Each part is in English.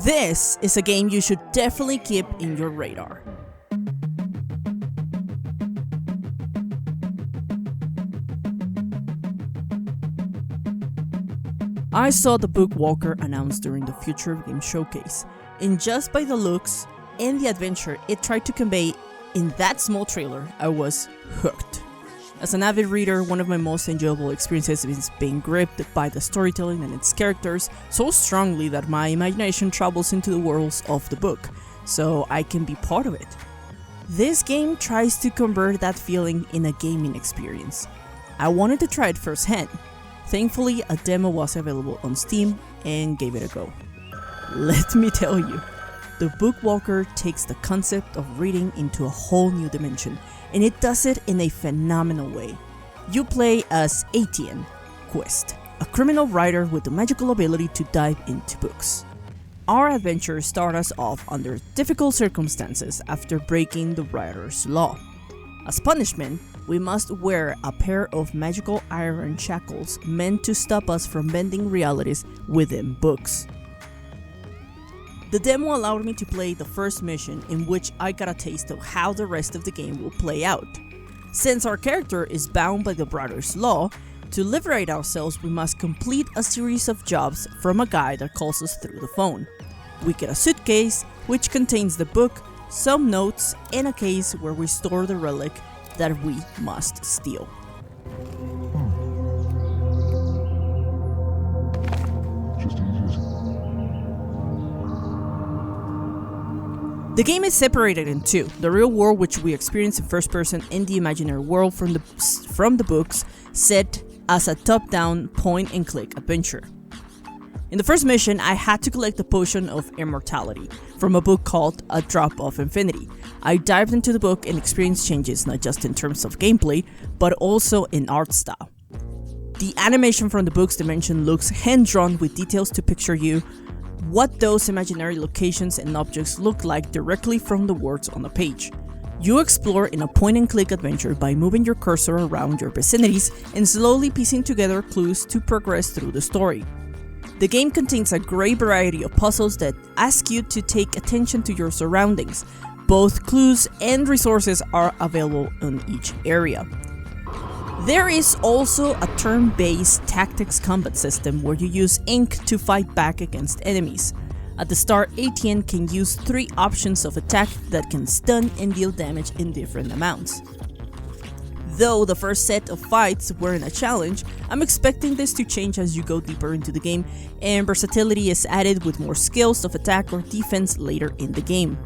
This is a game you should definitely keep in your radar. I saw the book Walker announced during the Future of Games showcase, and just by the looks and the adventure it tried to convey in that small trailer, I was hooked. As an avid reader, one of my most enjoyable experiences is being gripped by the storytelling and its characters so strongly that my imagination travels into the worlds of the book, so I can be part of it. This game tries to convert that feeling in a gaming experience. I wanted to try it firsthand. Thankfully, a demo was available on Steam and gave it a go. Let me tell you, the Book Walker takes the concept of reading into a whole new dimension, and it does it in a phenomenal way. You play as Etienne Quest, a criminal writer with the magical ability to dive into books. Our adventure starts us off under difficult circumstances after breaking the writer's law. As punishment, we must wear a pair of magical iron shackles meant to stop us from bending realities within books. The demo allowed me to play the first mission, in which I got a taste of how the rest of the game will play out. Since our character is bound by the writer's law, to liberate ourselves we must complete a series of jobs from a guy that calls us through the phone. We get a suitcase, which contains the book, some notes, and a case where we store the relic that we must steal. The game is separated in two, the real world which we experience in first person and the imaginary world from the books, set as a top-down point-and-click adventure. In the first mission, I had to collect the potion of immortality from a book called A Drop of Infinity. I dived into the book and experienced changes not just in terms of gameplay, but also in art style. The animation from the book's dimension looks hand-drawn with details to picture you what those imaginary locations and objects look like directly from the words on the page. You explore in a point-and-click adventure by moving your cursor around your vicinities and slowly piecing together clues to progress through the story. The game contains a great variety of puzzles that ask you to take attention to your surroundings. Both clues and resources are available in each area. There is also a turn-based tactics combat system where you use ink to fight back against enemies. At the start, Etienne can use 3 options of attack that can stun and deal damage in different amounts. Though the first set of fights weren't a challenge, I'm expecting this to change as you go deeper into the game, and versatility is added with more skills of attack or defense later in the game.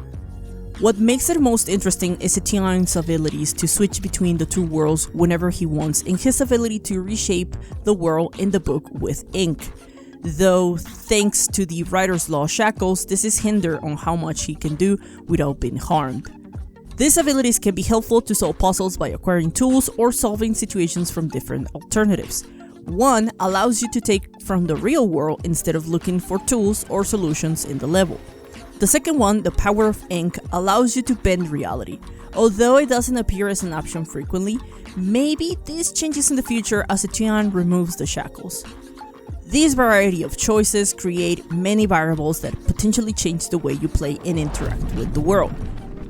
What makes it most interesting is Etienne's abilities to switch between the two worlds whenever he wants, and his ability to reshape the world in the book with ink. Though, thanks to the writer's law shackles, this is hindered on how much he can do without being harmed. These abilities can be helpful to solve puzzles by acquiring tools or solving situations from different alternatives. One allows you to take from the real world instead of looking for tools or solutions in the level. The second one, the power of ink, allows you to bend reality. Although it doesn't appear as an option frequently, maybe this changes in the future as Etienne removes the shackles. This variety of choices create many variables that potentially change the way you play and interact with the world,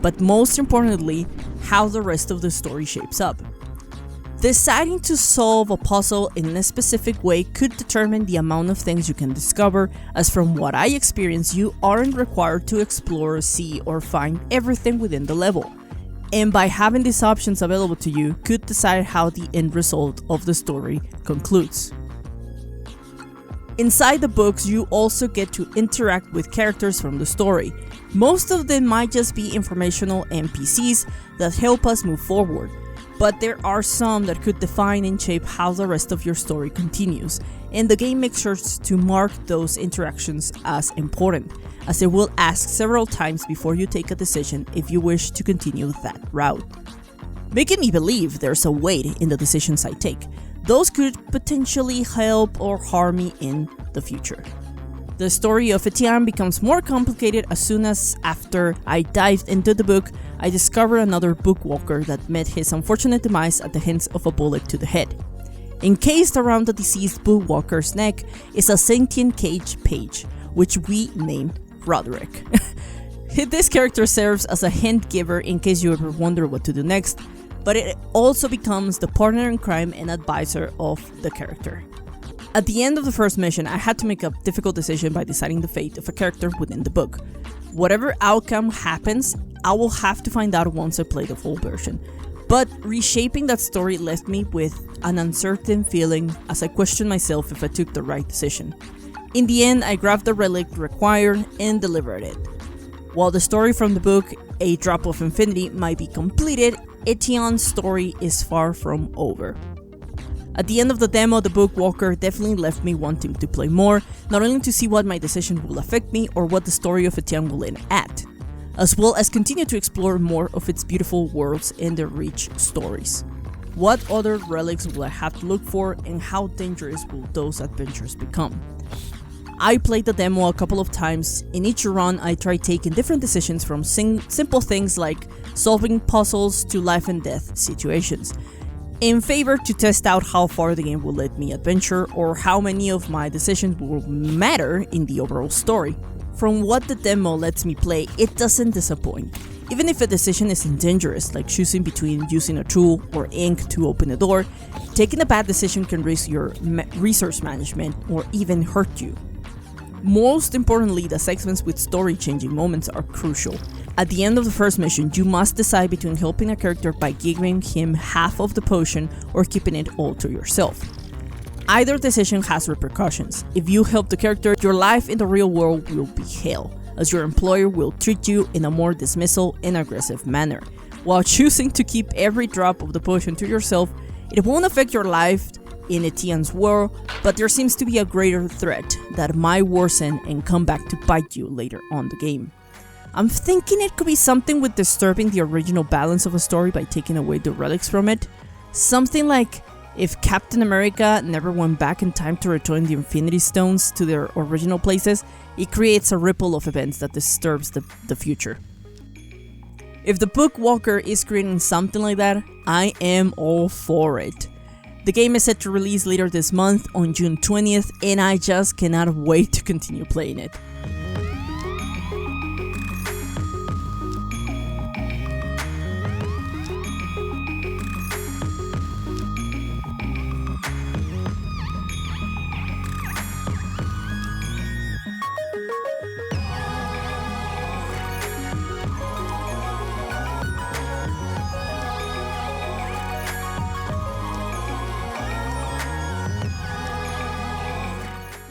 but most importantly, how the rest of the story shapes up. Deciding to solve a puzzle in a specific way could determine the amount of things you can discover, as from what I experienced, you aren't required to explore, see, or find everything within the level. And by having these options available to you, could decide how the end result of the story concludes. Inside the books, you also get to interact with characters from the story. Most of them might just be informational NPCs that help us move forward, but there are some that could define and shape how the rest of your story continues, and the game makes sure to mark those interactions as important, as it will ask several times before you take a decision if you wish to continue that route. Making me believe there's a weight in the decisions I take. Those could potentially help or harm me in the future. The story of Etienne becomes more complicated as soon as, after I dived into the book, I discovered another book walker that met his unfortunate demise at the hands of a bullet to the head. Encased around the deceased book walker's neck is a sentient cage page, which we named Roderick. This character serves as a hint giver in case you ever wonder what to do next, but it also becomes the partner in crime and advisor of the character. At the end of the first mission, I had to make a difficult decision by deciding the fate of a character within the book. Whatever outcome happens, I will have to find out once I play the full version. But reshaping that story left me with an uncertain feeling as I questioned myself if I took the right decision. In the end, I grabbed the relic required and delivered it. While the story from the book, A Drop of Infinity, might be completed, Etienne's story is far from over. At the end of the demo, the book Walker definitely left me wanting to play more, not only to see what my decision will affect me or what the story of Etienne will end at, as well as continue to explore more of its beautiful worlds and their rich stories. What other relics will I have to look for, and how dangerous will those adventures become? I played the demo a couple of times. In each run, I tried taking different decisions from simple things like solving puzzles to life and death situations, in favor to test out how far the game will let me adventure or how many of my decisions will matter in the overall story. From what the demo lets me play, it doesn't disappoint. Even if a decision isn't dangerous, like choosing between using a tool or ink to open a door, taking a bad decision can risk your resource management or even hurt you. Most importantly, the segments with story-changing moments are crucial. At the end of the first mission, you must decide between helping a character by giving him half of the potion or keeping it all to yourself. Either decision has repercussions. If you help the character, your life in the real world will be hell, as your employer will treat you in a more dismissal and aggressive manner. While choosing to keep every drop of the potion to yourself, it won't affect your life in Etienne's world, but there seems to be a greater threat that might worsen and come back to bite you later on the game. I'm thinking it could be something with disturbing the original balance of a story by taking away the relics from it. Something like if Captain America never went back in time to return the Infinity Stones to their original places, it creates a ripple of events that disturbs the future. If the book Walker is creating something like that, I am all for it. The game is set to release later this month on June 20th, and I just cannot wait to continue playing it.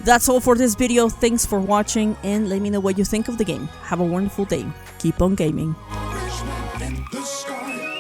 That's all for this video. Thanks for watching, and let me know what you think of the game. Have a wonderful day. Keep on gaming. In the sky.